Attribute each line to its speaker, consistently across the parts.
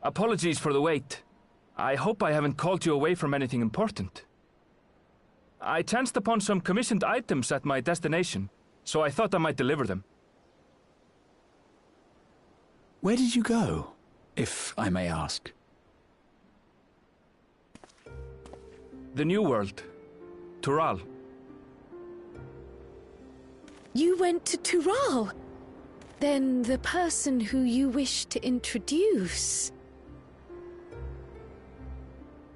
Speaker 1: Apologies for the wait. I hope I haven't called you away from anything important. I chanced upon some commissioned items at my destination, so I thought I might deliver them.
Speaker 2: Where did you go, if I may ask?
Speaker 1: The New World. Tural.
Speaker 3: You went to Tural? Then the person who you wish to introduce...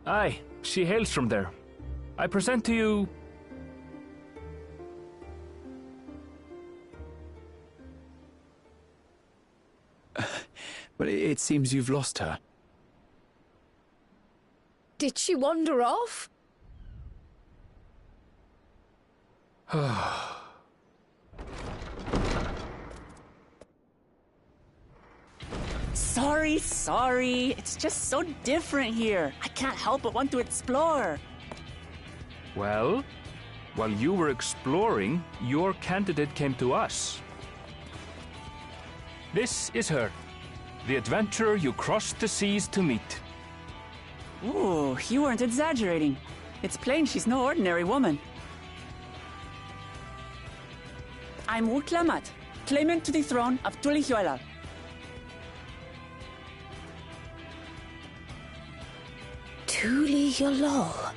Speaker 1: Aye, she hails from there. I present to you...
Speaker 2: But it seems you've lost her.
Speaker 3: Did she wander off?
Speaker 4: Sorry. It's just so different here. I can't help but want to explore.
Speaker 1: Well, while you were exploring, your candidate came to us. This is her, the adventurer you crossed the seas to meet.
Speaker 4: Ooh, you weren't exaggerating. It's plain she's no ordinary woman. I'm Uklamat, claimant to the throne of Tulihuela.
Speaker 3: Tulihuela.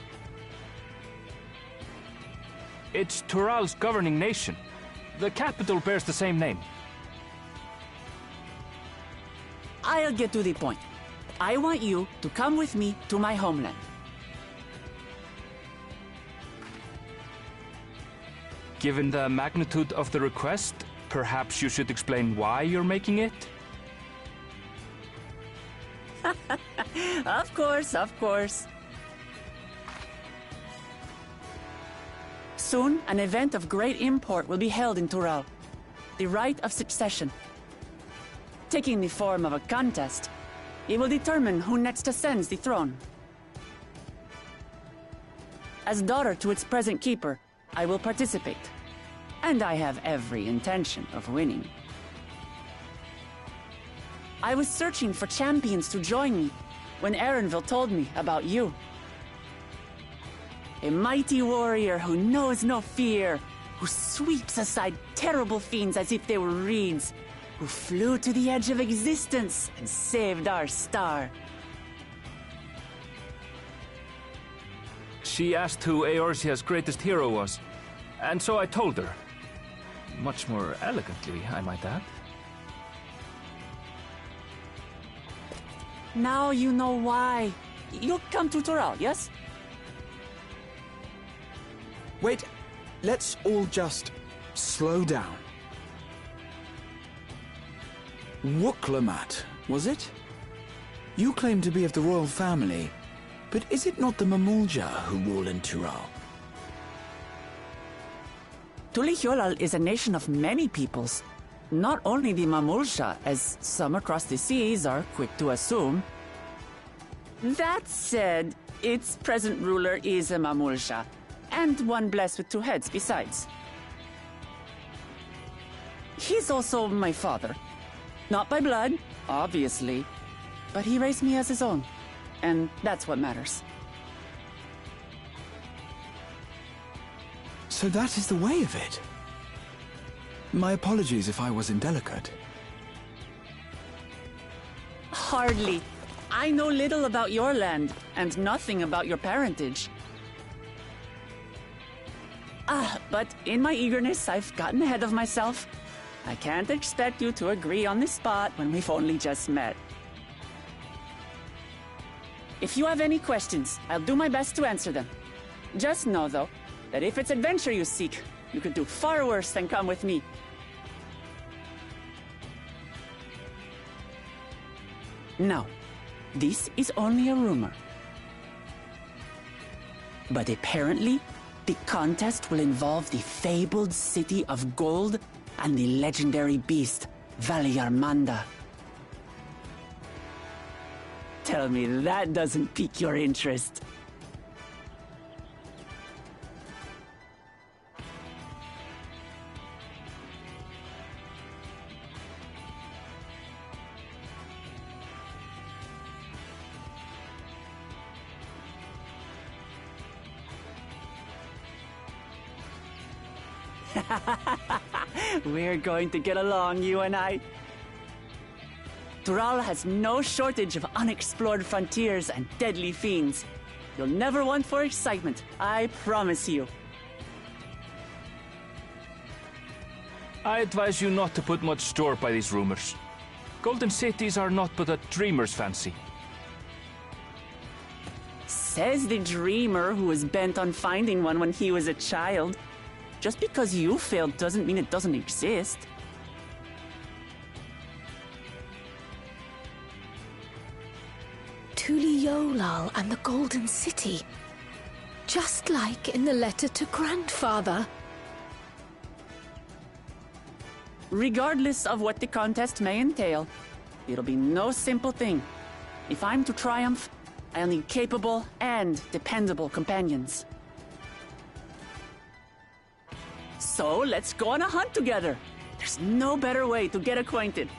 Speaker 1: It's Tural's governing nation. The capital bears the same name.
Speaker 4: I'll get to the point. I want you to come with me to my homeland.
Speaker 1: Given the magnitude of the request, perhaps you should explain why you're making it?
Speaker 4: Of course. Soon, an event of great import will be held in Tural. The Rite of Succession. Taking the form of a contest, it will determine who next ascends the throne. As daughter to its present keeper, I will participate. And I have every intention of winning. I was searching for champions to join me when Erenville told me about you. A mighty warrior who knows no fear, who sweeps aside terrible fiends as if they were reeds, who flew to the edge of existence and saved our star.
Speaker 1: She asked who Eorzea's greatest hero was, and so I told her. Much more elegantly, I might add.
Speaker 4: Now you know why. You'll come to Tural, yes?
Speaker 2: Wait, let's all just slow down. Wuklamat, was it? You claim to be of the royal family, but is it not the Mamulja who rule in Tural?
Speaker 4: Tulihuela is a nation of many peoples. Not only the Mamulja, as some across the seas are quick to assume. That said, its present ruler is a Mamulja, and one blessed with two heads besides. He's also my father. Not by blood, obviously, but he raised me as his own, and that's what matters.
Speaker 2: So that is the way of it. My apologies if I was indelicate.
Speaker 4: Hardly. I know little about your land, and nothing about your parentage. But in my eagerness, I've gotten ahead of myself. I can't expect you to agree on the spot when we've only just met. If you have any questions, I'll do my best to answer them. Just know, though, that if it's adventure you seek, you could do far worse than come with me. Now, this is only a rumor. But apparently, the contest will involve the fabled city of gold and the legendary beast, Valyarmanda. Tell me that doesn't pique your interest. We're going to get along, you and I. Tural has no shortage of unexplored frontiers and deadly fiends. You'll never want for excitement, I promise you.
Speaker 1: I advise you not to put much store by these rumors. Golden cities are not but a dreamer's fancy.
Speaker 4: Says the dreamer who was bent on finding one when he was a child. Just because you failed doesn't mean it doesn't exist.
Speaker 3: Tuliolal and the Golden City. Just like in the letter to Grandfather.
Speaker 4: Regardless of what the contest may entail, it'll be no simple thing. If I'm to triumph, I'll need capable and dependable companions. So let's go on a hunt together. There's no better way to get acquainted.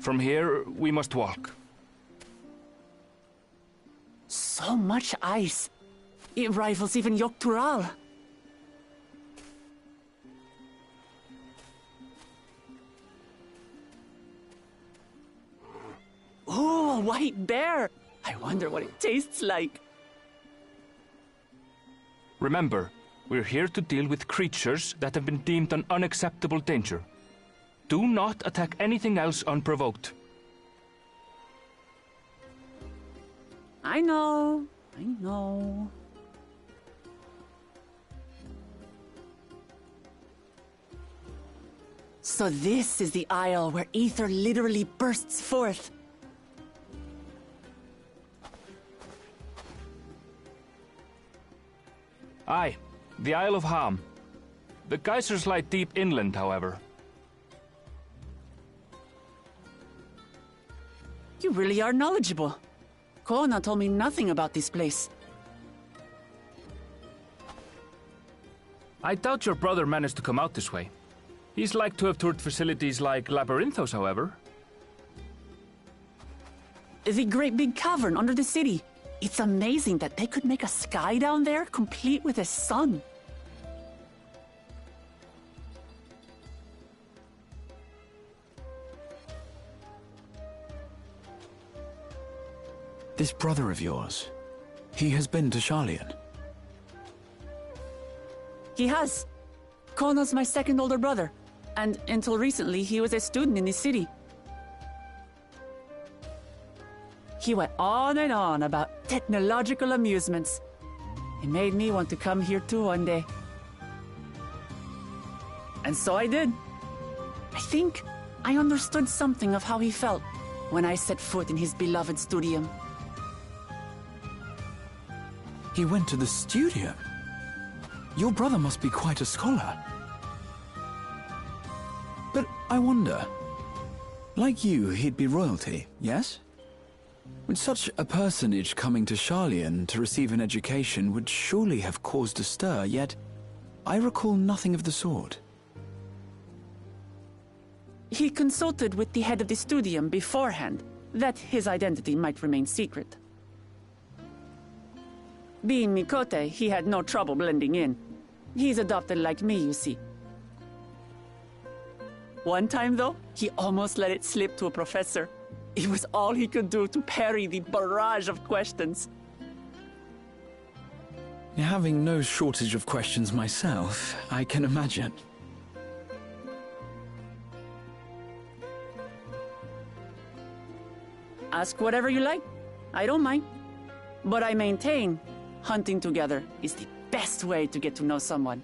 Speaker 1: From here, we must walk.
Speaker 4: So much ice. It rivals even Yogg-Tural. Oh, a white bear! I wonder what it tastes like.
Speaker 1: Remember, we're here to deal with creatures that have been deemed an unacceptable danger. Do not attack anything else unprovoked.
Speaker 4: I know. I know. So this is the isle where ether literally bursts forth.
Speaker 1: Aye, the Isle of Ham. The geysers lie deep inland, however.
Speaker 4: You really are knowledgeable. Kona told me nothing about this place.
Speaker 1: I doubt your brother managed to come out this way. He's like to have toured facilities like Labyrinthos, however.
Speaker 4: The great big cavern under the city. It's amazing that they could make a sky down there complete with a sun.
Speaker 2: This brother of yours, he has been to Sharlayan.
Speaker 4: He has. Kona's my second older brother, and until recently he was a student in this city. He went on and on about technological amusements. It made me want to come here too one day. And so I did. I think I understood something of how he felt when I set foot in his beloved studium.
Speaker 2: He went to the studio. Your brother must be quite a scholar. But I wonder, like you, he'd be royalty, yes? With such a personage coming to Sharlayan to receive an education would surely have caused a stir, yet I recall nothing of the sort.
Speaker 4: He consulted with the head of the studium beforehand, that his identity might remain secret. Being Mikote, he had no trouble blending in. He's adopted like me, you see. One time, though, he almost let it slip to a professor. It was all he could do to parry the barrage of questions.
Speaker 2: Having no shortage of questions myself, I can imagine.
Speaker 4: Ask whatever you like. I don't mind. But I maintain, hunting together is the best way to get to know someone.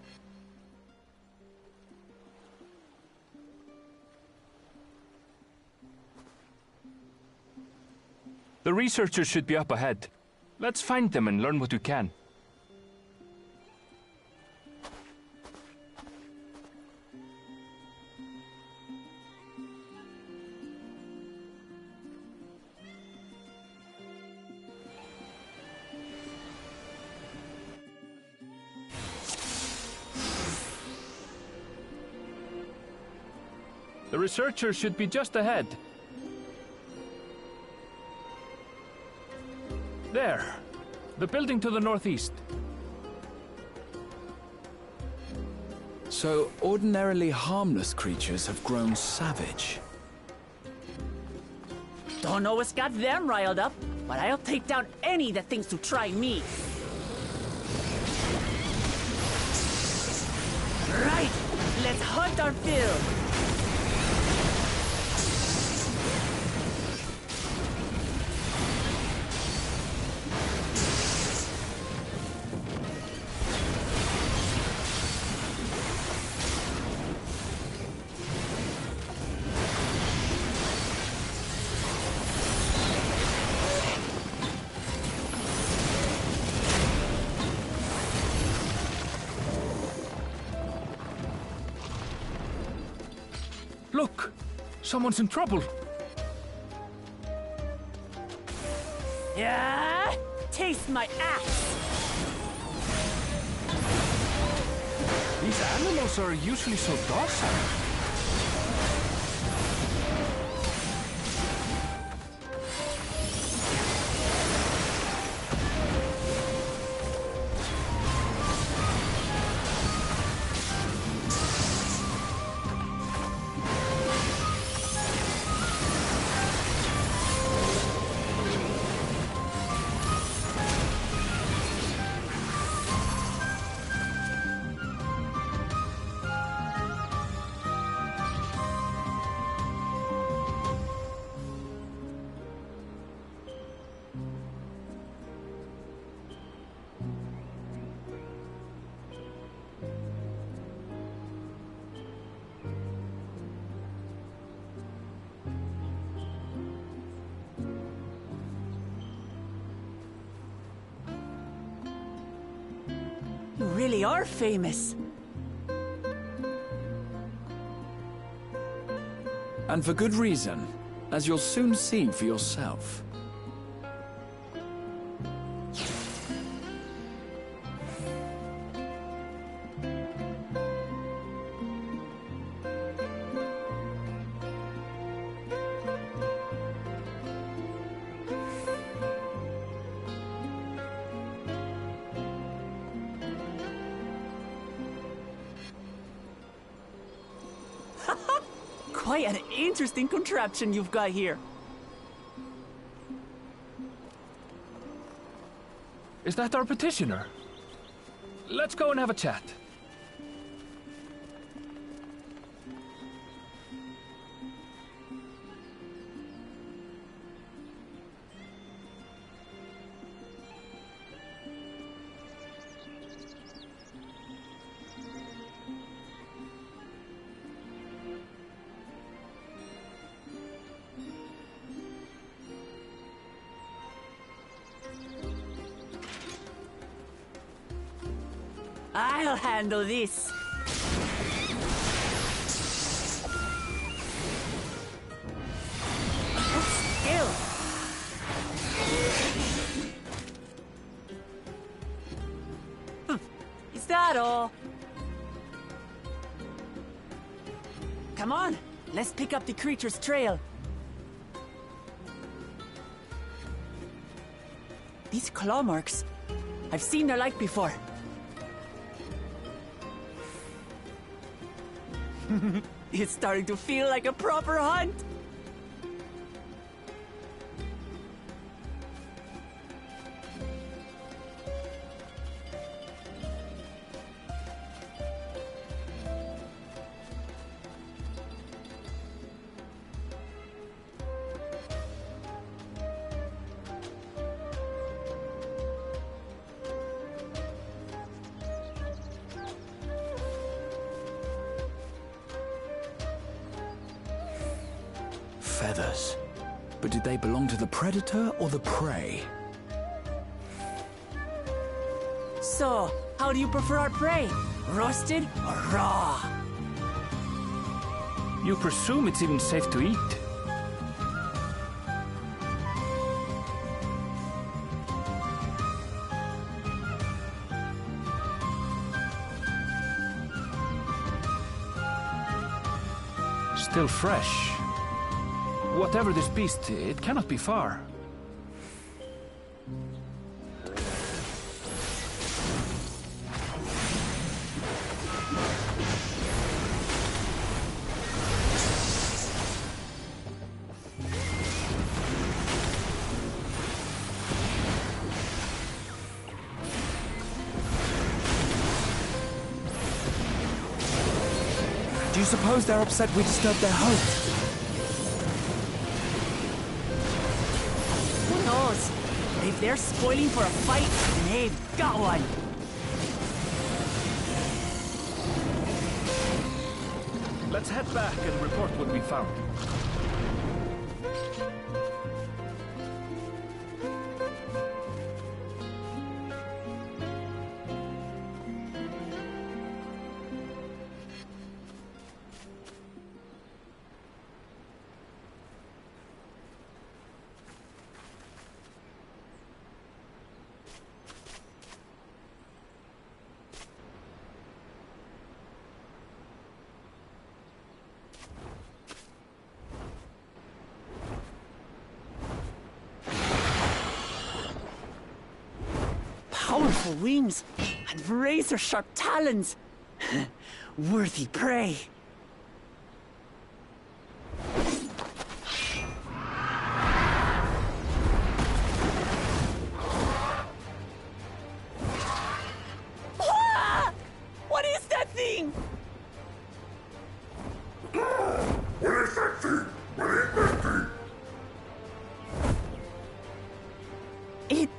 Speaker 1: The researchers should be up ahead. Let's find them and learn what we can. The researchers should be just ahead. There. The building to the northeast.
Speaker 2: So, ordinarily harmless creatures have grown savage.
Speaker 4: Don't know what's got them riled up, but I'll take down any that thinks to try me. Right, let's hunt our fill.
Speaker 1: Look! Someone's in trouble!
Speaker 4: Yeah! Taste my axe!
Speaker 1: These animals are usually so docile.
Speaker 4: really are famous.
Speaker 2: And for good reason, as you'll soon see for yourself.
Speaker 4: Quite an interesting contraption you've got here.
Speaker 1: Is that our petitioner? Let's go and have a chat.
Speaker 4: I'll handle this. Skill. Is that all? Come on, let's pick up the creature's trail. These claw marks, I've seen their like before. It's starting to feel like a proper hunt.
Speaker 2: Feathers. But did they belong to the predator or the prey?
Speaker 4: So, how do you prefer our prey? Roasted or raw?
Speaker 1: You presume it's even safe to eat? Still fresh. Whatever this beast, it cannot be far.
Speaker 2: Do you suppose they're upset we disturbed their host?
Speaker 4: Who knows? If they're spoiling for a fight, they've got one.
Speaker 1: Let's head back and report what we found.
Speaker 4: Powerful wings and razor-sharp talons. Worthy prey. Ah! What is that thing?
Speaker 5: What is that thing? What is that thing?
Speaker 4: It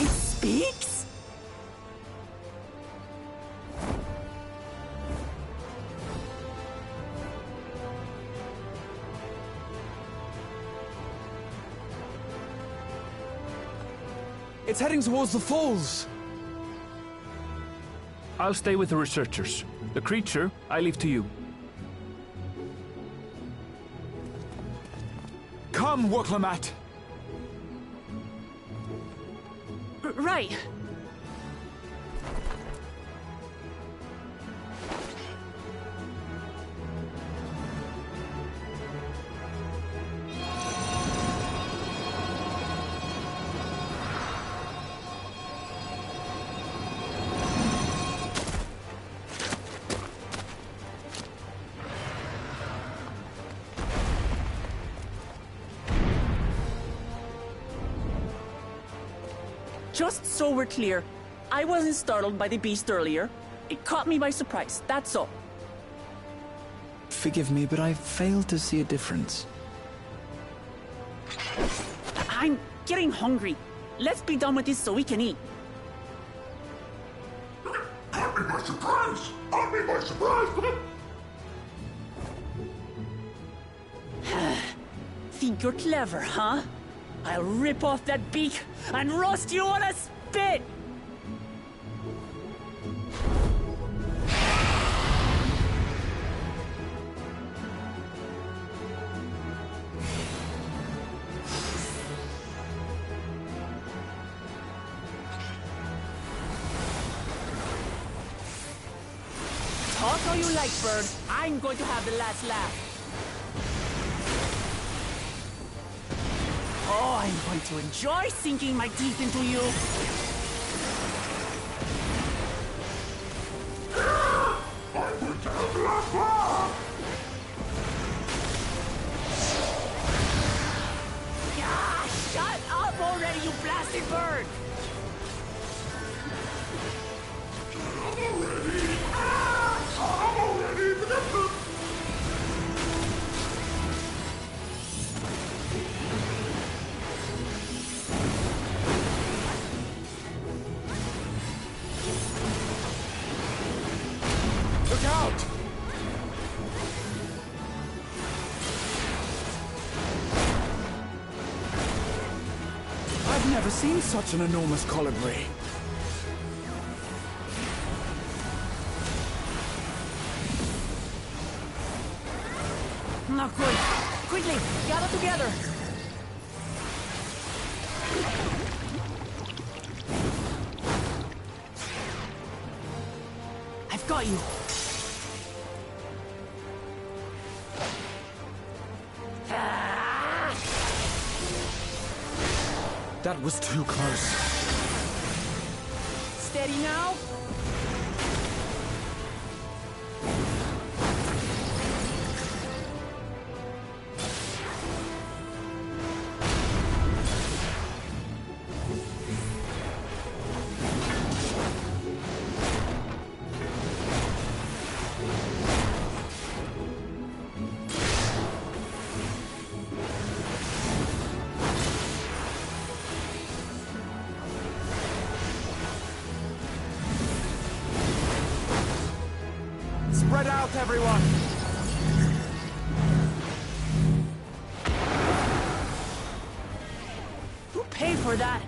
Speaker 4: speaks?
Speaker 2: It's heading towards the falls.
Speaker 1: I'll stay with the researchers. The creature, I leave to you.
Speaker 2: Come, Woklamat!
Speaker 4: Right. Just so we're clear, I wasn't startled by the beast earlier. It caught me by surprise, that's all.
Speaker 2: Forgive me, but I fail to see a difference.
Speaker 4: I'm getting hungry. Let's be done with this so we can eat.
Speaker 5: Caught me by surprise! Caught me by surprise!
Speaker 4: Think you're clever, huh? I'll rip off that beak and roast you on a spit! Talk all you like, bird. I'm going to have the last laugh. Oh, I'm going to enjoy sinking my teeth into you.
Speaker 5: I'm going to have the last laugh!
Speaker 4: Ah, shut up already, you blasted bird!
Speaker 5: I'm already! I'm already!
Speaker 2: Look out! I've never seen such an enormous colibri.
Speaker 4: Not good. Quickly, gather together. I've got you.
Speaker 2: That was too close.
Speaker 4: Steady now.
Speaker 2: Spread out, everyone!
Speaker 4: Who paid for that?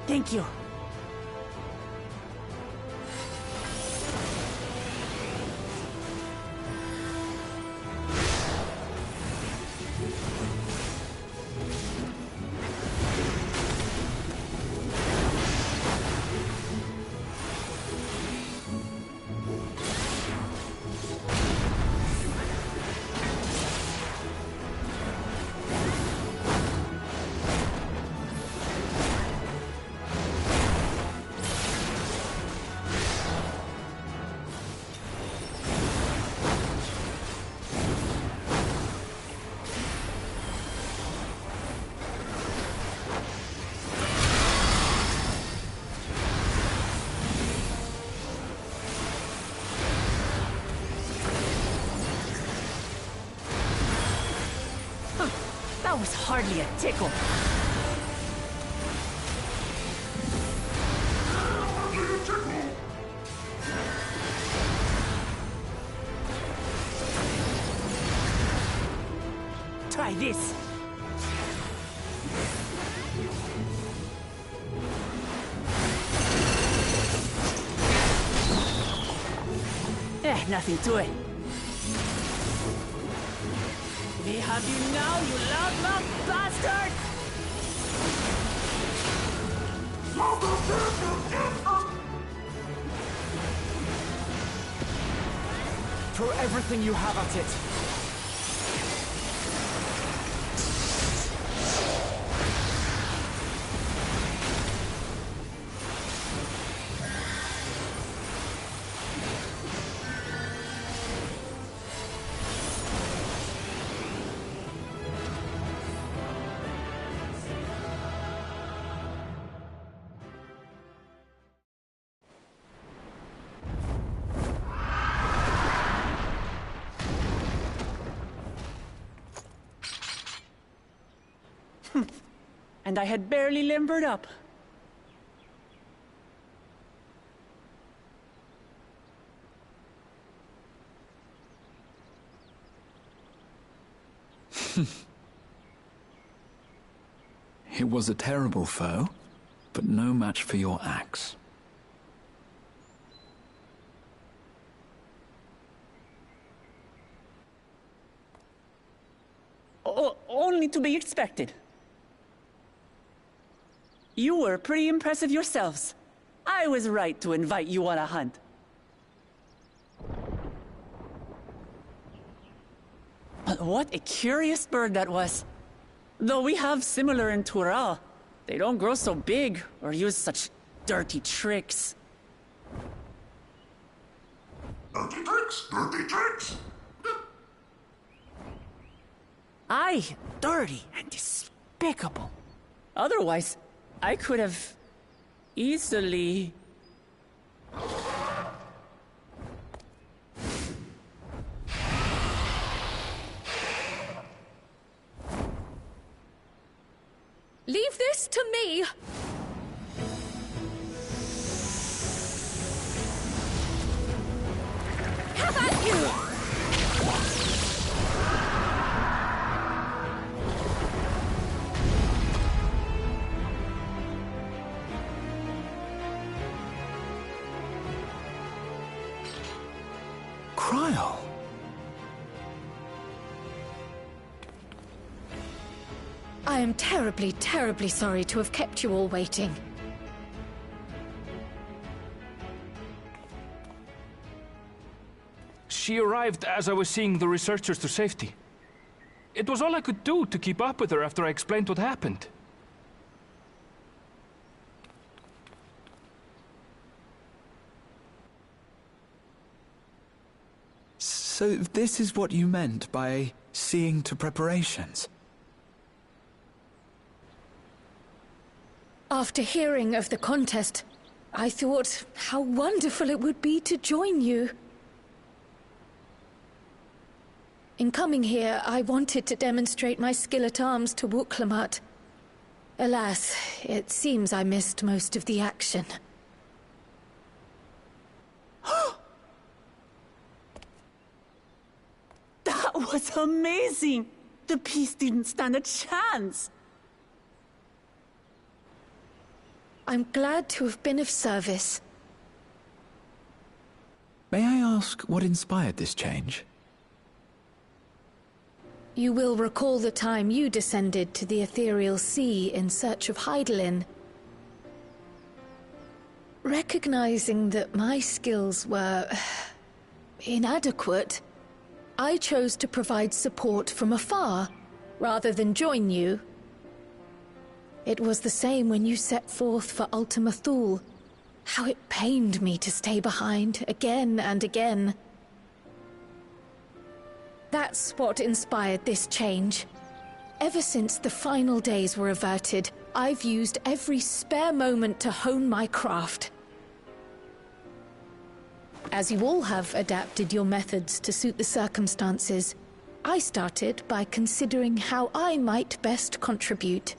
Speaker 4: Thank you. was hardly a tickle. Try this. Nothing to it. We have you now, you loudmouth bastard!
Speaker 6: Throw everything you have at it.
Speaker 4: And I had barely limbered up.
Speaker 2: It was a terrible foe, but no match for your axe.
Speaker 4: Only to be expected. You were pretty impressive yourselves. I was right to invite you on a hunt. But what a curious bird that was. Though we have similar in Tural, they don't grow so big or use such dirty tricks.
Speaker 5: Dirty tricks? Dirty tricks?
Speaker 4: Aye, dirty and despicable. Otherwise, I could have easily...
Speaker 3: Leave this to me! Have at you!
Speaker 2: Cryle.
Speaker 3: I am terribly, terribly sorry to have kept you all waiting.
Speaker 1: She arrived as I was seeing the researchers to safety. It was all I could do to keep up with her after I explained what happened.
Speaker 2: So this is what you meant by seeing to preparations?
Speaker 3: After hearing of the contest, I thought how wonderful it would be to join you. In coming here, I wanted to demonstrate my skill at arms to Wuklamut. Alas, it seems I missed most of the action.
Speaker 4: That was amazing! The piece didn't stand a chance!
Speaker 3: I'm glad to have been of service.
Speaker 2: May I ask what inspired this change?
Speaker 3: You will recall the time you descended to the ethereal sea in search of Heidelin. Recognizing that my skills were inadequate, I chose to provide support from afar, rather than join you. It was the same when you set forth for Ultima Thule. How it pained me to stay behind, again and again. That's what inspired this change. Ever since the final days were averted, I've used every spare moment to hone my craft. As you all have adapted your methods to suit the circumstances, I started by considering how I might best contribute.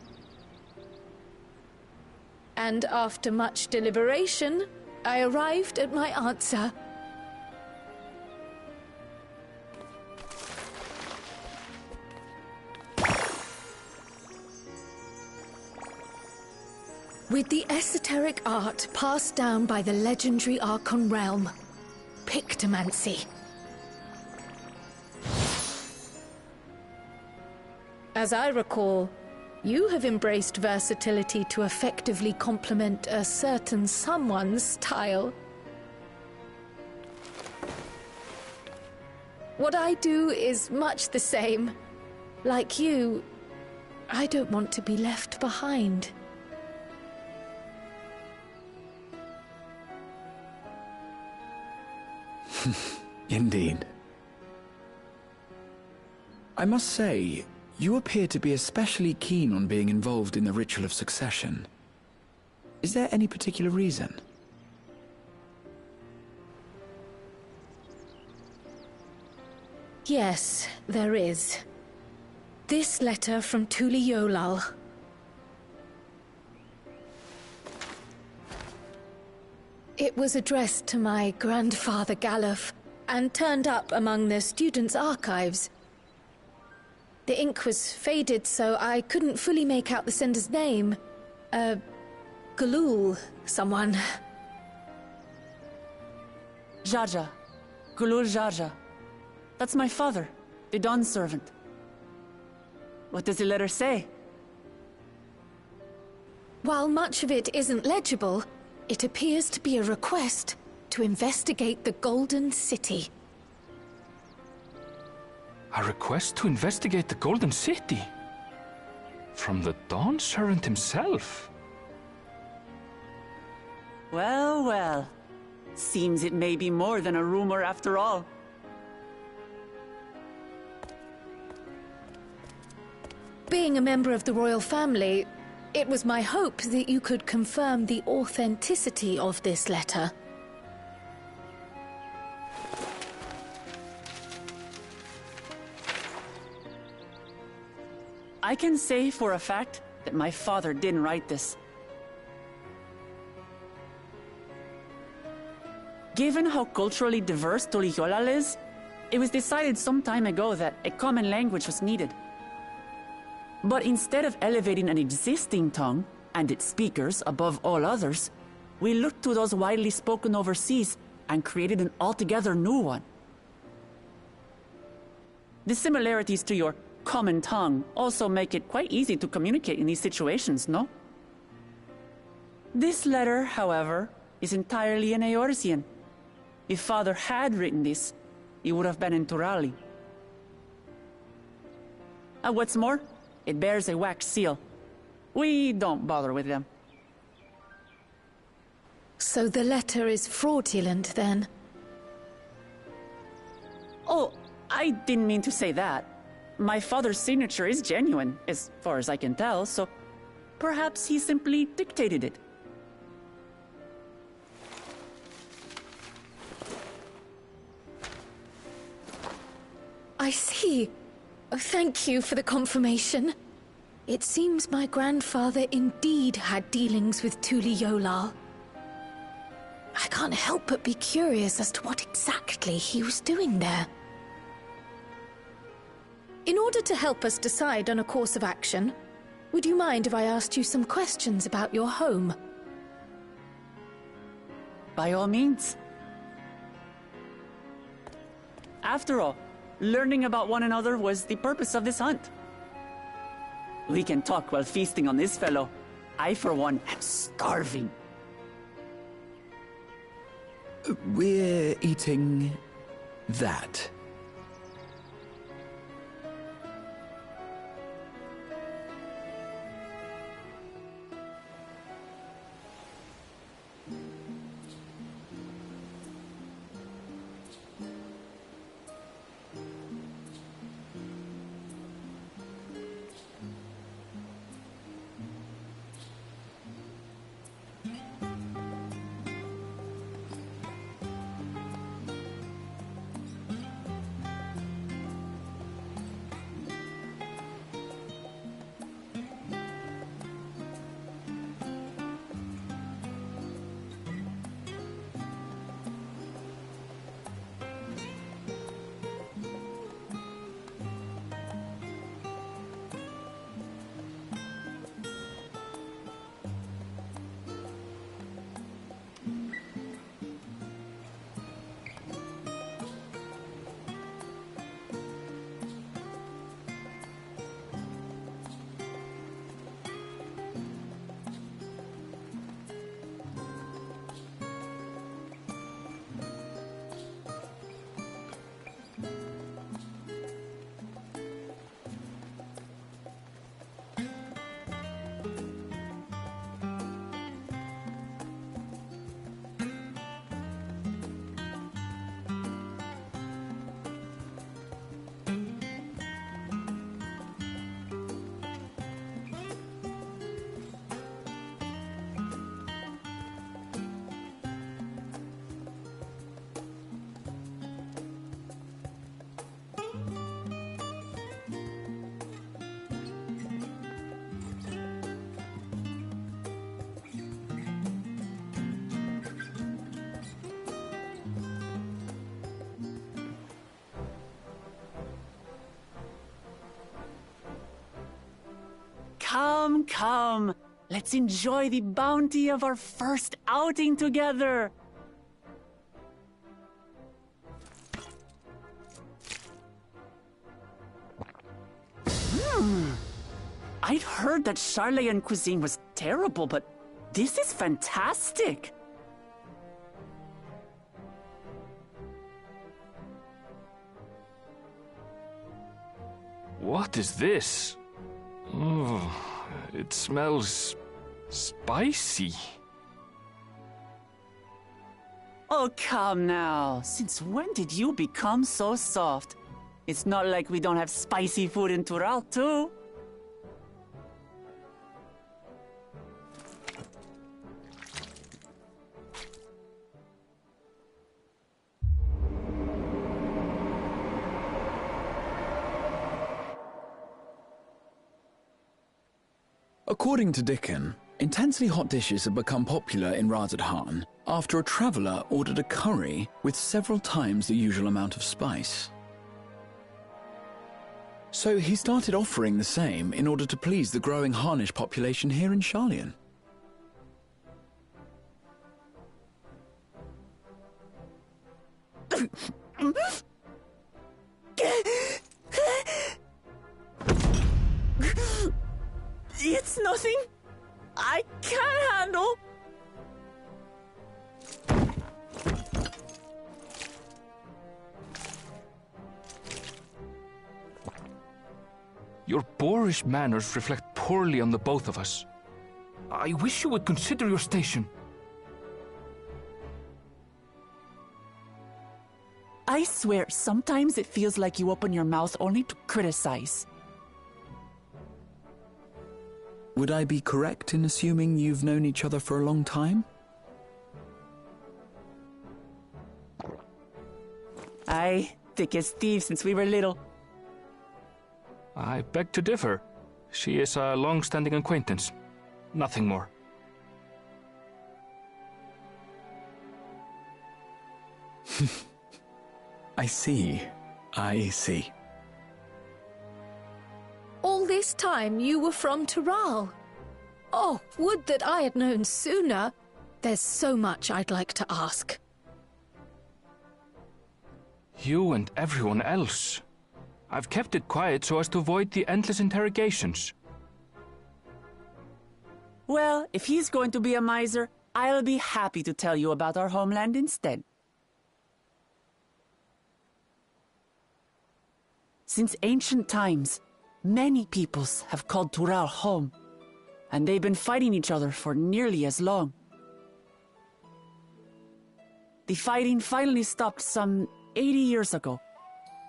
Speaker 3: And after much deliberation, I arrived at my answer. With the esoteric art passed down by the legendary Archon realm, Pictomancy. As I recall, you have embraced versatility to effectively complement a certain someone's style. What I do is much the same. Like you, I don't want to be left behind.
Speaker 2: Indeed. I must say, you appear to be especially keen on being involved in the ritual of succession. Is there any particular reason?
Speaker 3: Yes, there is. This letter from Tuliolal. It was addressed to my grandfather Galuf, and turned up among the students' archives. The ink was faded, so I couldn't fully make out the sender's name. Galul, someone.
Speaker 4: Jaja. Gulul Jaja. That's my father, the Dawn servant. What does the letter say?
Speaker 3: While much of it isn't legible, it appears to be a request to investigate the Golden City.
Speaker 1: A request to investigate the Golden City? From the Dawn Servant himself?
Speaker 4: Well, well. Seems it may be more than a rumor after all.
Speaker 3: Being a member of the royal family, it was my hope that you could confirm the authenticity of this letter.
Speaker 4: I can say for a fact that my father didn't write this. Given how culturally diverse Tuliolal is, it was decided some time ago that a common language was needed. But instead of elevating an existing tongue and its speakers above all others, we looked to those widely spoken overseas and created an altogether new one. The similarities to your common tongue also make it quite easy to communicate in these situations, no? This letter, however, is entirely in Eorzean. If Father had written this, it would have been in Turali. And what's more, it bears a wax seal. We don't bother with them.
Speaker 3: So the letter is fraudulent, then?
Speaker 4: Oh, I didn't mean to say that. My father's signature is genuine, as far as I can tell, so perhaps he simply dictated it.
Speaker 3: I see. Oh, thank you for the confirmation. It seems my grandfather indeed had dealings with Tuliolal. I can't help but be curious as to what exactly he was doing there. In order to help us decide on a course of action, would you mind if I asked you some questions about your home?
Speaker 4: By all means. After all, learning about one another was the purpose of this hunt. We can talk while feasting on this fellow. I, for one, am starving.
Speaker 2: We're eating that.
Speaker 4: Come, come. Let's enjoy the bounty of our first outing together. I'd heard that Charleyan cuisine was terrible, but this is fantastic.
Speaker 1: What is this? Oh, it smells spicy.
Speaker 4: Oh, come now. Since when did you become so soft? It's not like we don't have spicy food in Tural, too.
Speaker 2: According to Dickon, intensely hot dishes have become popular in Razadhan after a traveller ordered a curry with several times the usual amount of spice. So he started offering the same in order to please the growing Harnish population here in Charleyan.
Speaker 4: It's nothing I can't handle.
Speaker 1: Your boorish manners reflect poorly on the both of us. I wish you would consider your station.
Speaker 4: I swear, sometimes it feels like you open your mouth only to criticize.
Speaker 2: Would I be correct in assuming you've known each other for a long time?
Speaker 4: Aye, thick as thieves since we were little.
Speaker 1: I beg to differ. She is a long-standing acquaintance. Nothing more.
Speaker 2: I see. I see.
Speaker 3: All this time you were from Tural. Oh, would that I had known sooner. There's so much I'd like to ask.
Speaker 1: You and everyone else. I've kept it quiet so as to avoid the endless interrogations.
Speaker 4: Well, if he's going to be a miser, I'll be happy to tell you about our homeland instead. Since ancient times, many peoples have called Tural home, and they've been fighting each other for nearly as long. The fighting finally stopped some 80 years ago,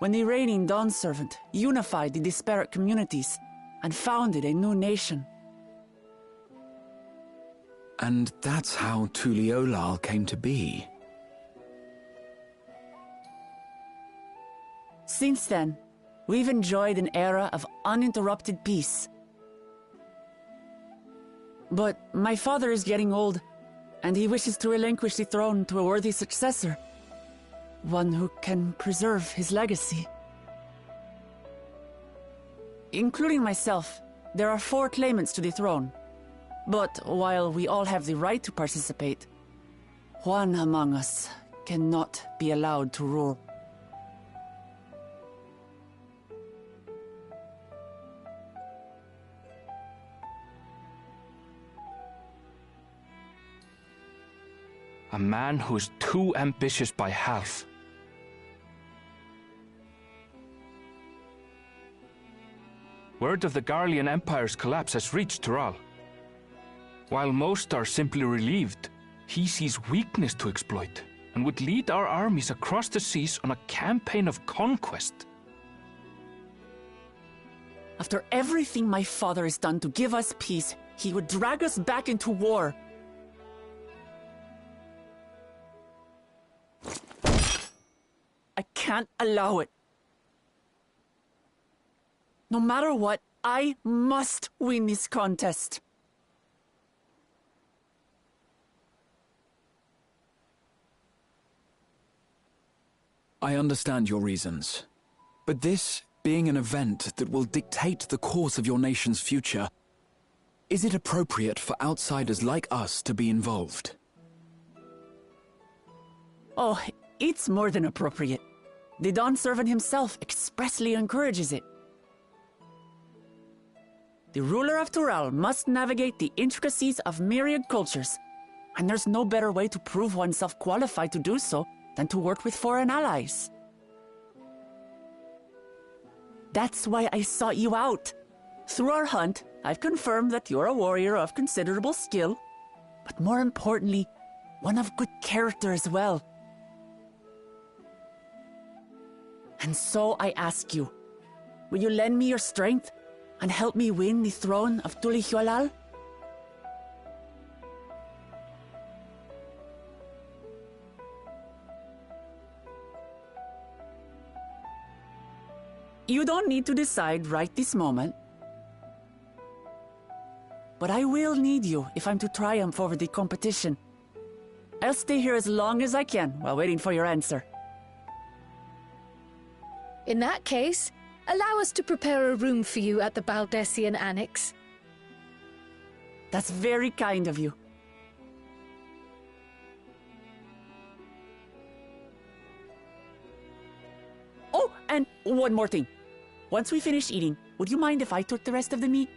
Speaker 4: when the reigning Dawn Servant unified the disparate communities and founded a new nation.
Speaker 2: And that's how Tuliolal came to be.
Speaker 4: Since then, we've enjoyed an era of uninterrupted peace. But my father is getting old, and he wishes to relinquish the throne to a worthy successor. One who can preserve his legacy. Including myself, there are 4 claimants to the throne. But while we all have the right to participate, one among us cannot be allowed to rule.
Speaker 1: A man who is too ambitious by half. Word of the Garlean Empire's collapse has reached Tural. While most are simply relieved, he sees weakness to exploit and would lead our armies across the seas on a campaign of conquest.
Speaker 4: After everything my father has done to give us peace, he would drag us back into war. I can't allow it. No matter what, I must win this contest.
Speaker 2: I understand your reasons. But this being an event that will dictate the course of your nation's future, Is it appropriate for outsiders like us to be involved?
Speaker 4: Oh, it's more than appropriate. The Dawn Servant himself expressly encourages it. The ruler of Tural must navigate the intricacies of myriad cultures, and there's no better way to prove oneself qualified to do so than to work with foreign allies. That's why I sought you out. Through our hunt, I've confirmed that you're a warrior of considerable skill, but more importantly, one of good character as well. And so I ask you, will you lend me your strength and help me win the throne of Tulihualal? You don't need to decide right this moment. But I will need you if I'm to triumph over the competition. I'll stay here as long as I can while waiting for your answer.
Speaker 3: In that case, allow us to prepare a room for you at the Baldessian Annex.
Speaker 4: That's very kind of you. Oh, and one more thing. Once we finish eating, would you mind if I took the rest of the meat?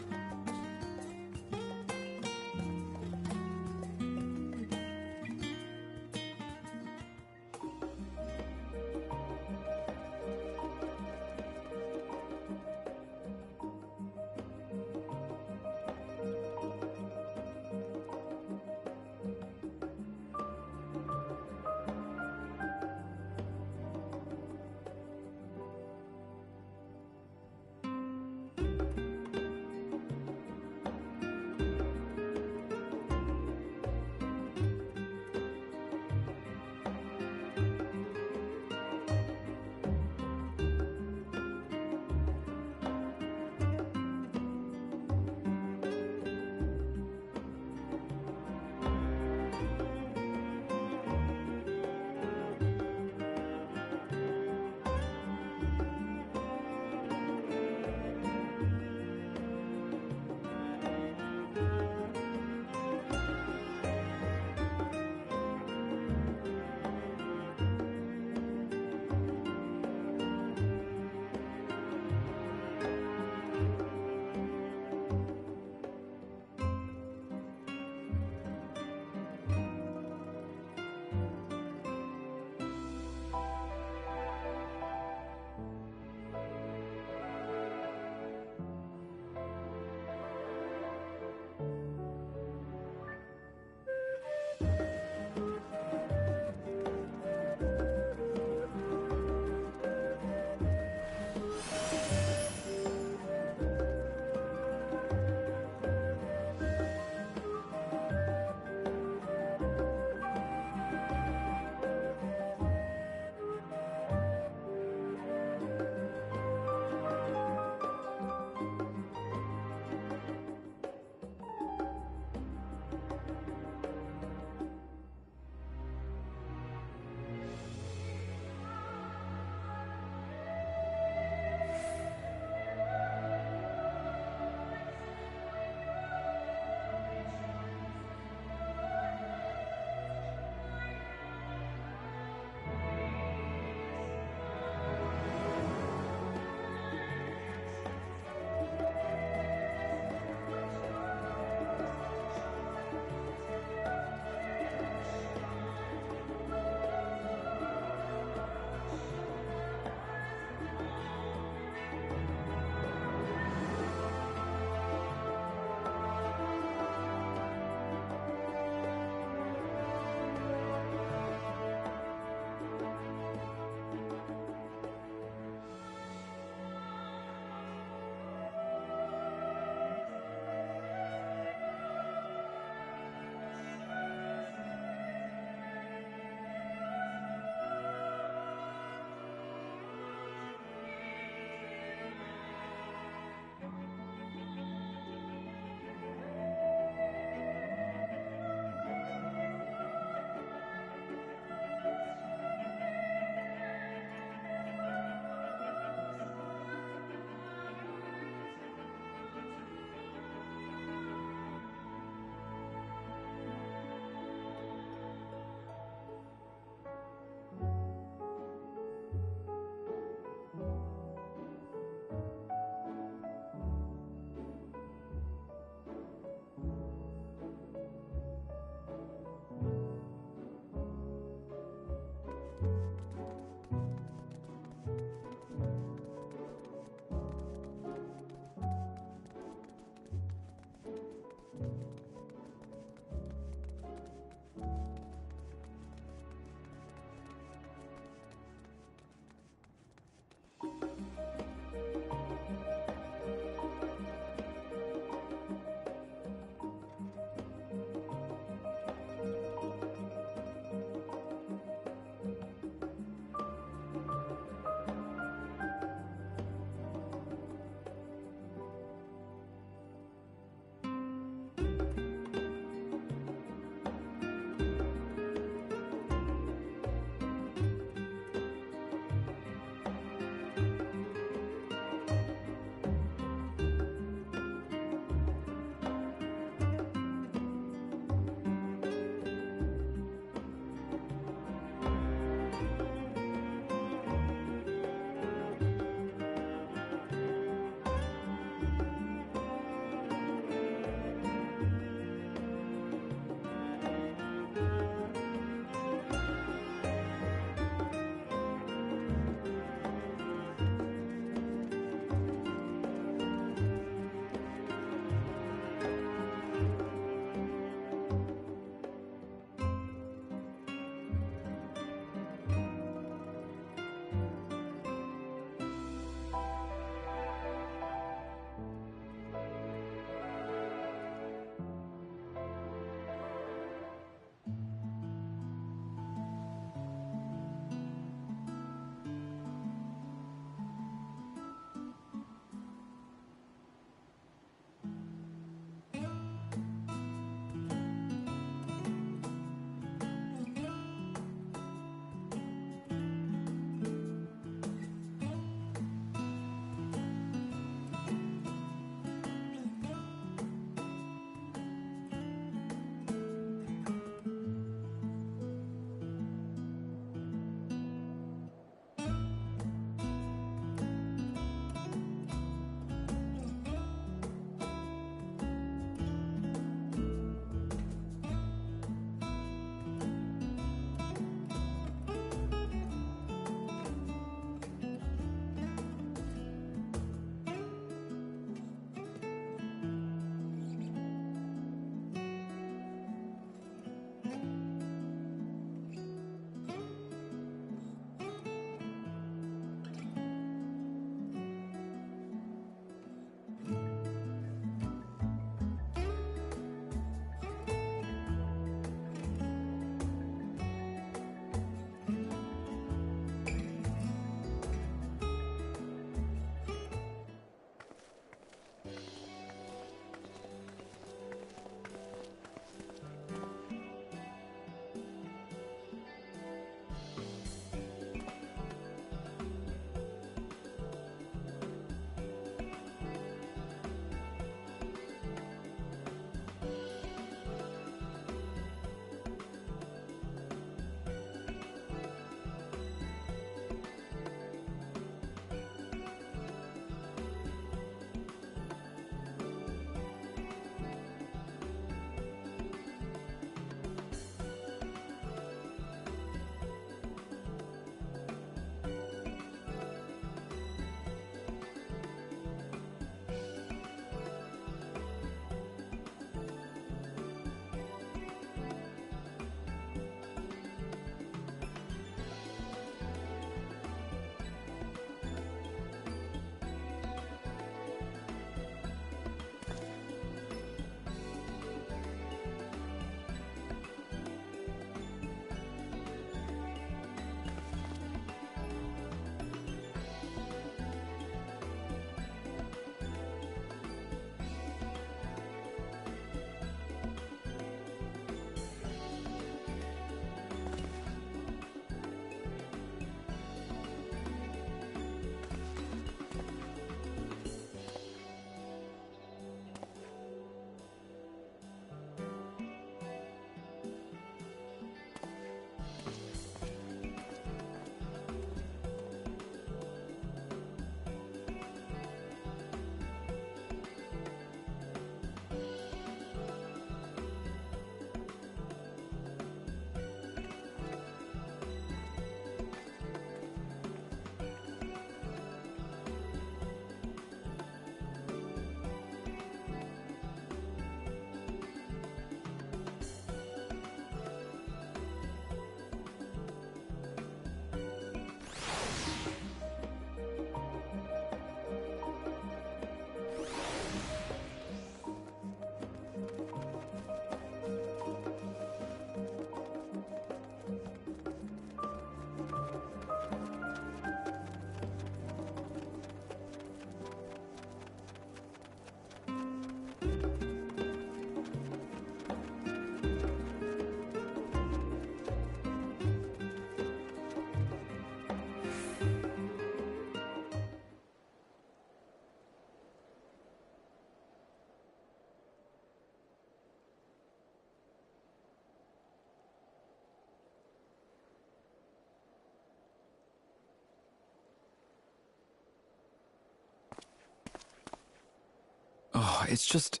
Speaker 2: it's just...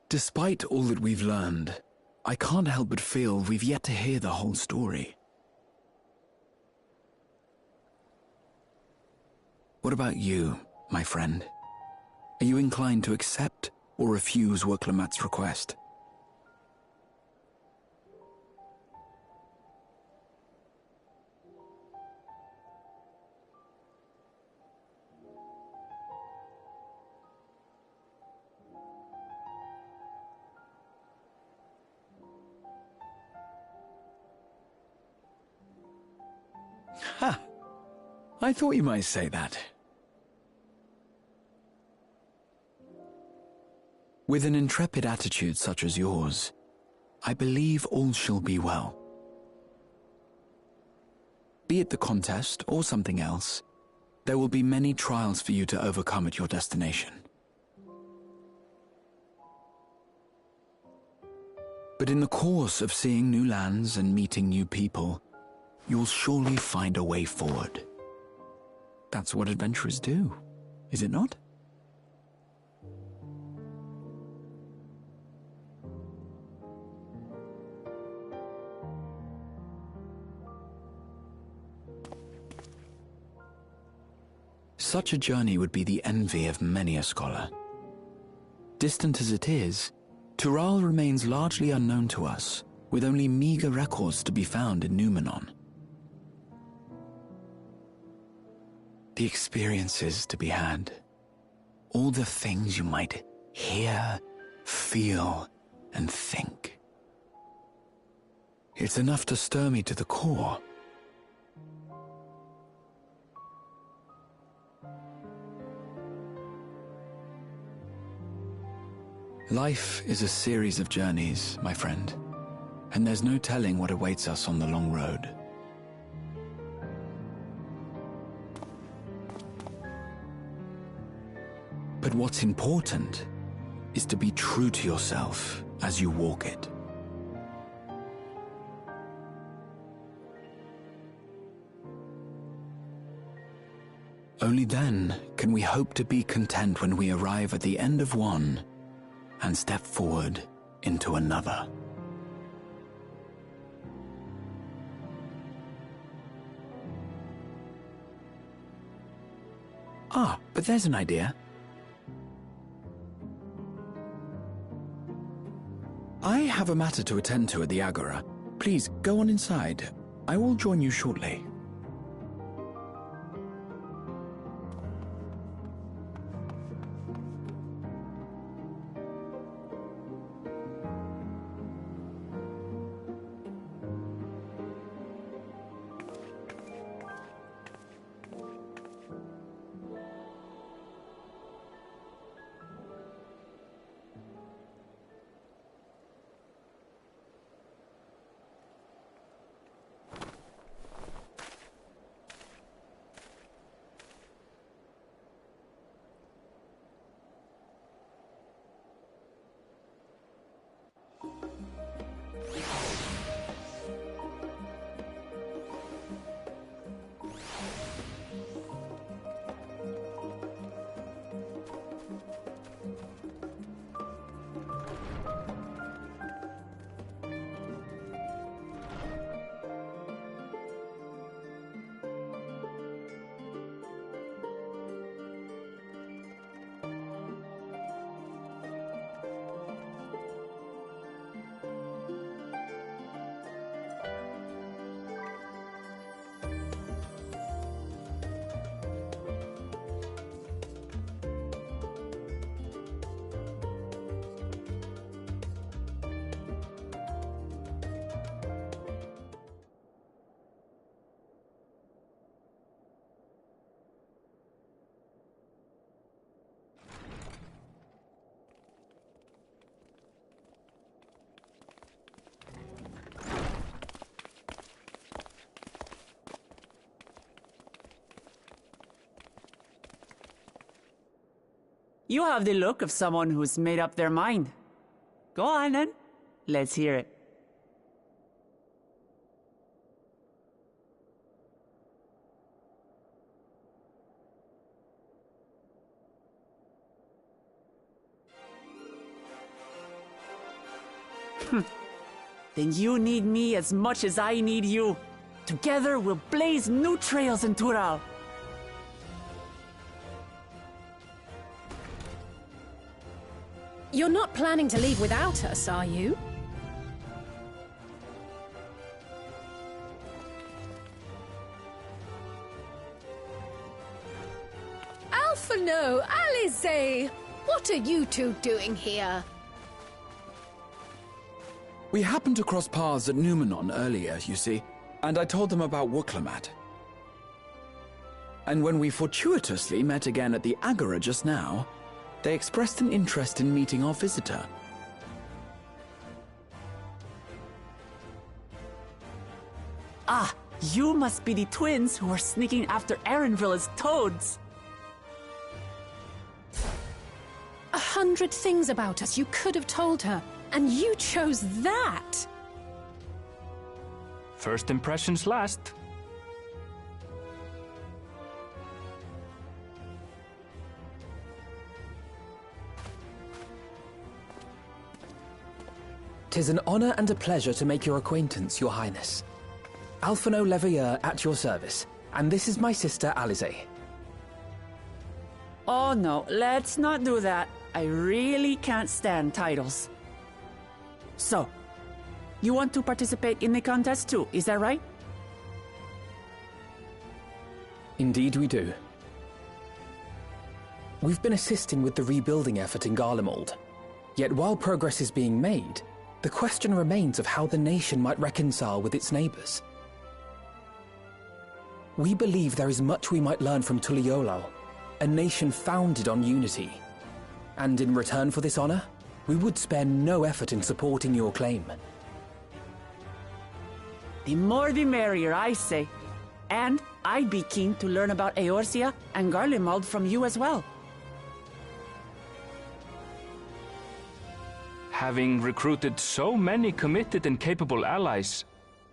Speaker 2: Despite all that we've learned, I can't help but feel we've yet to hear the whole story. What about you, my friend? Are you inclined to accept or refuse Worklamat's request? Ha! I thought you might say that. With an intrepid attitude such as yours, I believe all shall be well. Be it the contest or something else, there will be many trials for you to overcome at your destination. But in the course of seeing new lands and meeting new people, you'll surely find a way forward. That's what adventurers do, is it not? Such a journey would be the envy of many a scholar. Distant as it is, Tural remains largely unknown to us, with only meager records to be found in Numenor. The experiences to be had, all the things you might hear, feel, and think. It's enough to stir me to the core. Life is a series of journeys, my friend, and there's no telling what awaits us on the long road. But what's important is to be true to yourself as you walk it. Only then can we hope to be content when we arrive at the end of one and step forward into another. Ah, but there's an idea. I have a matter to attend to at the Agora. Please, go on inside. I will join you shortly.
Speaker 4: You have the look of someone who's made up their mind. Go on then. Let's hear it. Then you need me as much as I need you. Together we'll blaze new trails in Tural.
Speaker 7: You're not planning to leave without us, are you?
Speaker 3: Alphino, Alize! What are you two doing here?
Speaker 2: We happened to cross paths at Numenon earlier, you see, and I told them about Wuklamat. And when we fortuitously met again at the Agora just now, they expressed an interest in meeting our visitor.
Speaker 4: Ah, you must be the twins who are sneaking after Erenville as toads.
Speaker 7: 100 things about us you could have told her, and you chose that!
Speaker 1: First impressions last.
Speaker 8: "'Tis an honor and a pleasure to make your acquaintance, Your Highness. Alphino Leveilleur at your service, and this is my sister Alize."
Speaker 4: Oh no, let's not do that. I really can't stand titles. So, you want to participate in the contest too, is that right?
Speaker 8: Indeed we do. We've been assisting with the rebuilding effort in Garlemald. Yet while progress is being made, the question remains of how the nation might reconcile with its neighbors. We believe there is much we might learn from Tuliolal, a nation founded on unity. And in return for this honor, we would spare no effort in supporting your claim.
Speaker 4: The more the merrier, I say. And I'd be keen to learn about Eorzea and Garlemald from you as well.
Speaker 1: Having recruited so many committed and capable allies,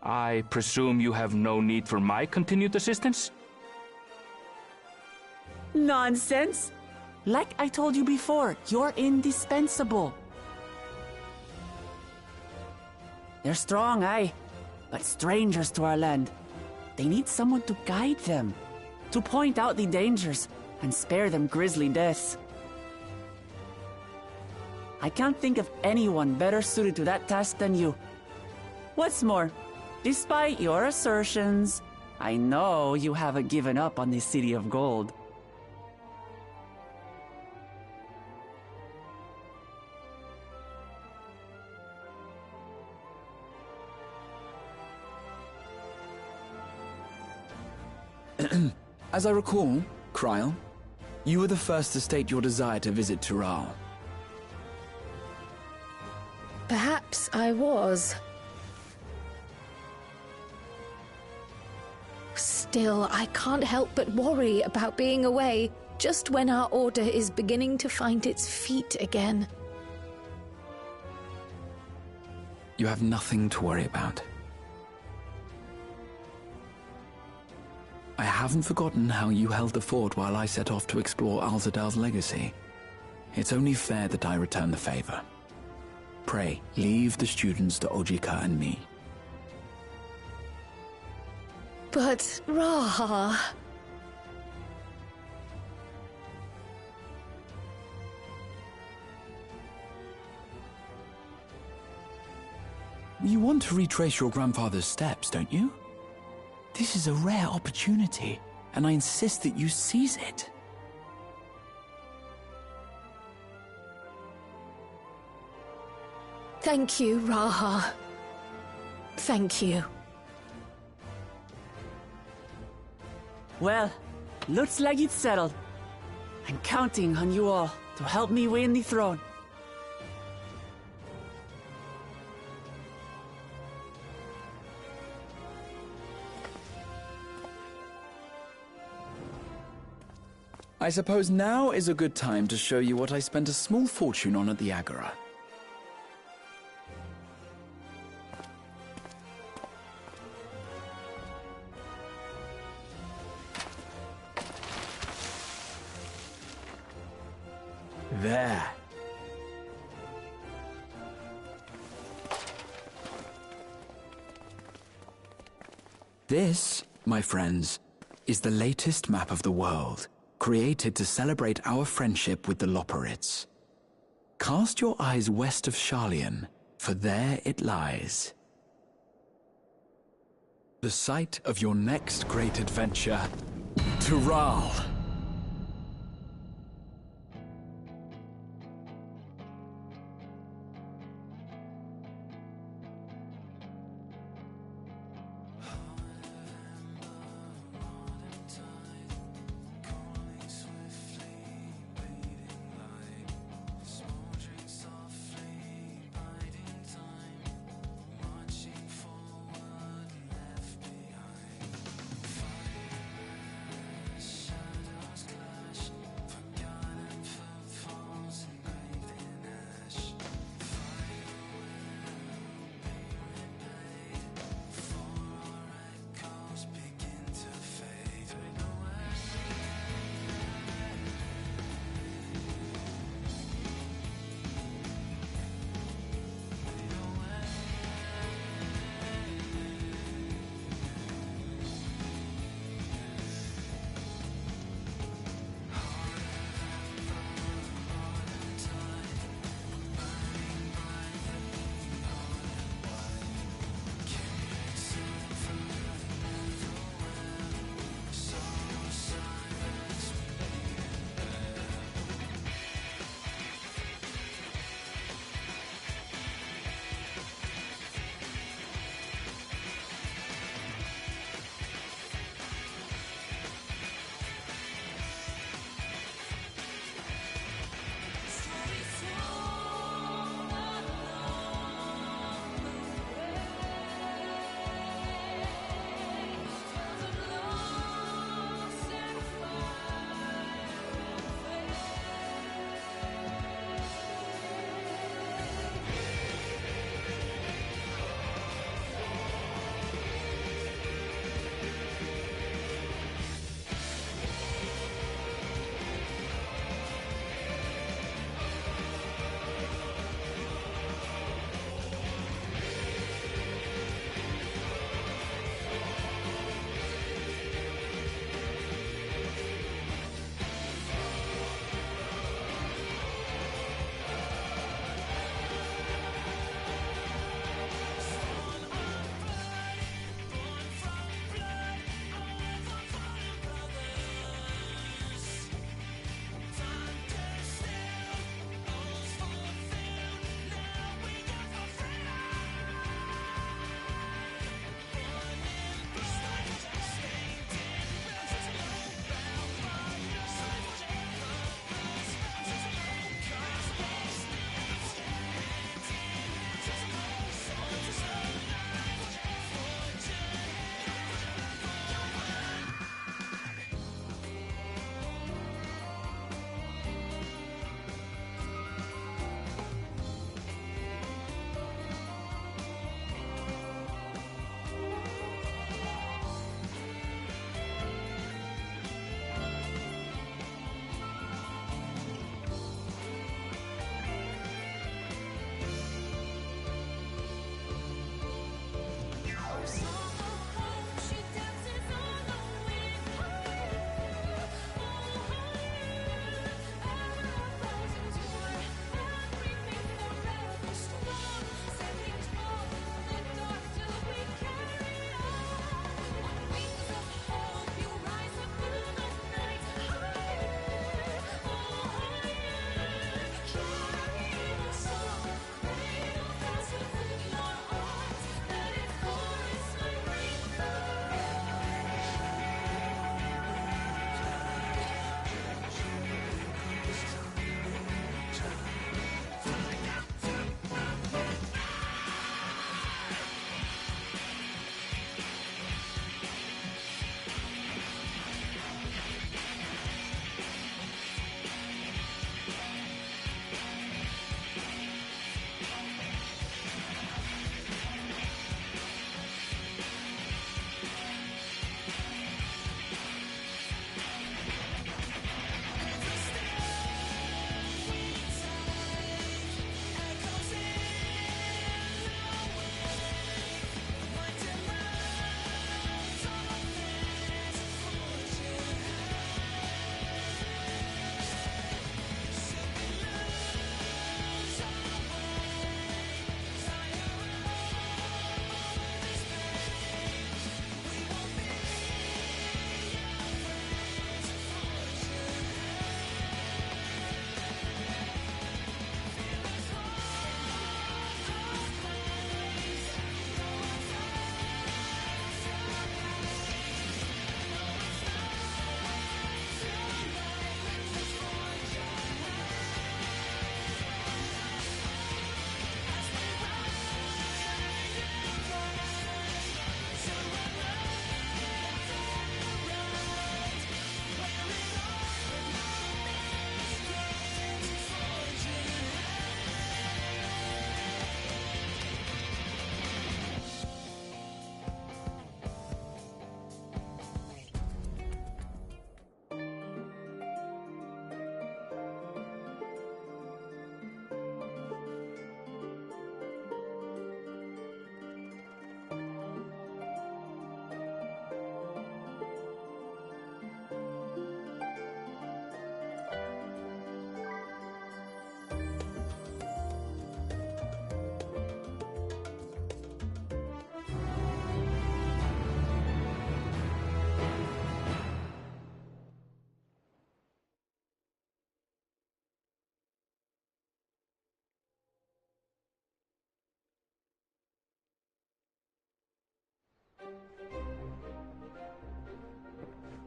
Speaker 1: I presume you have no need for my continued assistance?
Speaker 4: Nonsense! Like I told you before, you're indispensable. They're strong, aye, but strangers to our land. They need someone to guide them, to point out the dangers and spare them grisly deaths. I can't think of anyone better suited to that task than you. What's more, despite your assertions, I know you haven't given up on the City of Gold.
Speaker 2: As I recall, Kryl, you were the first to state your desire to visit Tural.
Speaker 3: Perhaps I was. Still, I can't help but worry about being away just when our order is beginning to find its feet again.
Speaker 2: You have nothing to worry about. I haven't forgotten how you held the fort while I set off to explore Alzadal's legacy. It's only fair that I return the favor. Pray, leave the students to Ojika and me.
Speaker 3: But, Raha...
Speaker 2: You want to retrace your grandfather's steps, don't you? This is a rare opportunity, and I insist that you seize it.
Speaker 3: Thank you, Raha. Thank you.
Speaker 4: Well, looks like it's settled. I'm counting on you all to help me win the throne.
Speaker 2: I suppose now is a good time to show you what I spent a small fortune on at the Agora. There. This, my friends, is the latest map of the world, created to celebrate our friendship with the Loporrits. Cast your eyes west of Sharlayan, for there it lies. The site of your next great adventure, Tural.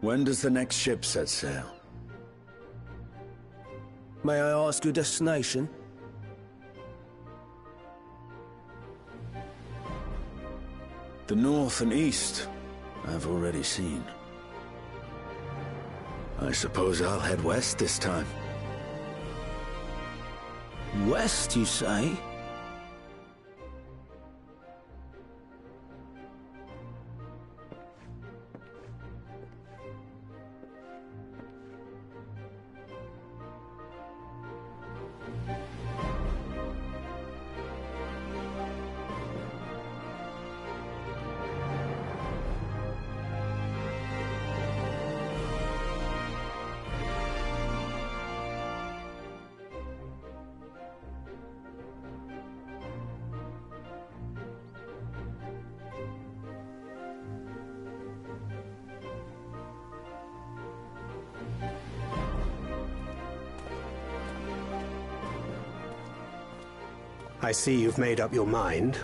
Speaker 9: When does the next ship set sail?
Speaker 10: May I ask your destination?
Speaker 9: The north and east, I've already seen. I suppose I'll head west this time.
Speaker 10: West, you say?
Speaker 11: I see you've made up your mind.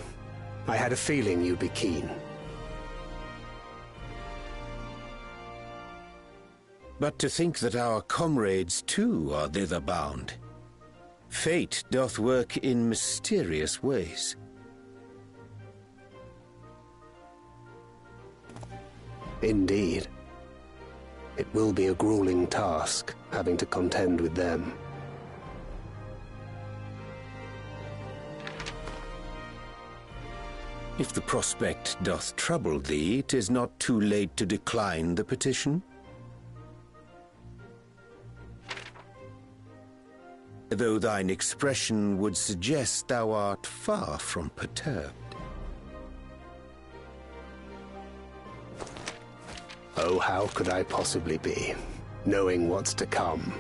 Speaker 11: I had a feeling you'd be keen.
Speaker 12: But to think that our comrades too are thither bound. Fate doth work in mysterious ways.
Speaker 11: Indeed. It will be a grueling task, having to contend with them.
Speaker 12: If the prospect doth trouble thee, 'tis not too late to decline the petition. Though thine expression would suggest thou art far from perturbed.
Speaker 11: Oh, how could I possibly be, knowing what's to come?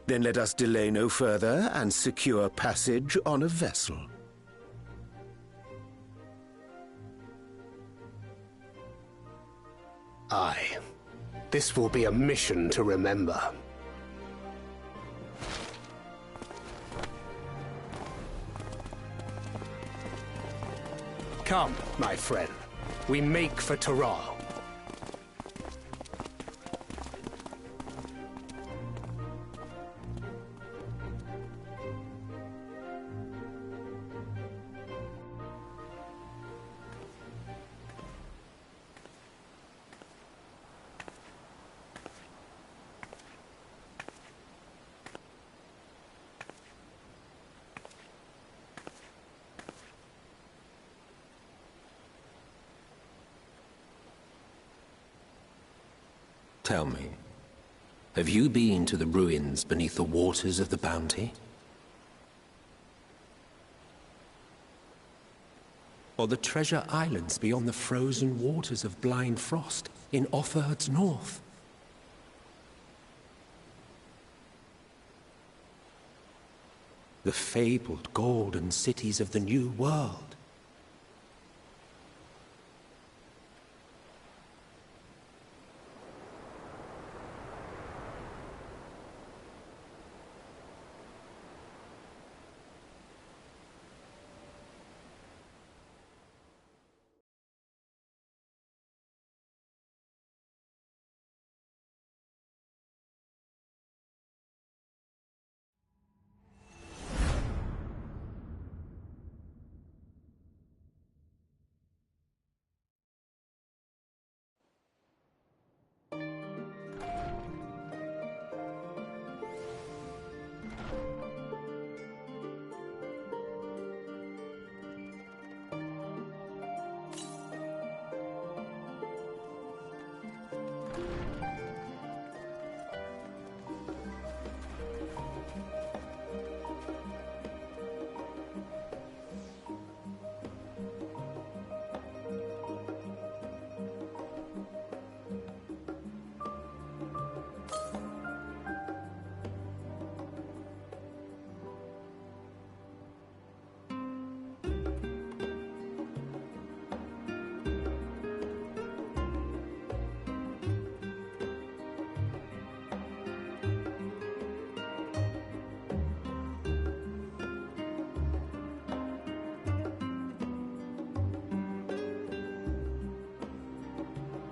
Speaker 12: Then let us delay no further and secure passage on a vessel.
Speaker 11: Aye. This will be a mission to remember. Come, my friend. We make for Tural.
Speaker 13: Tell me, have you been to the ruins beneath the waters of the Bounty? Or the treasure islands beyond the frozen waters of Blind Frost in Offerd's north? The fabled golden cities of the New World?